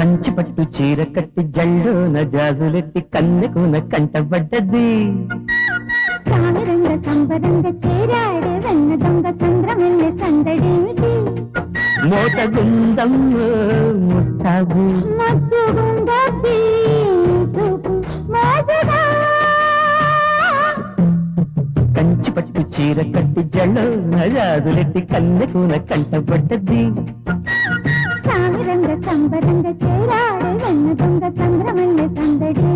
కంచి పట్టు చీర కట్టి జల్లోన జాజులెత్తి కన్నెకున కంటబడ్డది సామరంగ సంబరంగ చేరాడే వెన్న దొంగ సంద్రమెల్లె సందడేమిటి మోట గుందం ముస్తాబు మత్తుగుందీ కంచి పట్టు చీర కట్టి జల్లోన జాజులెత్తి కన్నెకున కంటబడ్డది సామరంగ సంబరంగ చేరాడే వెన్న దొంగ సంద్రమెల్లె సందడే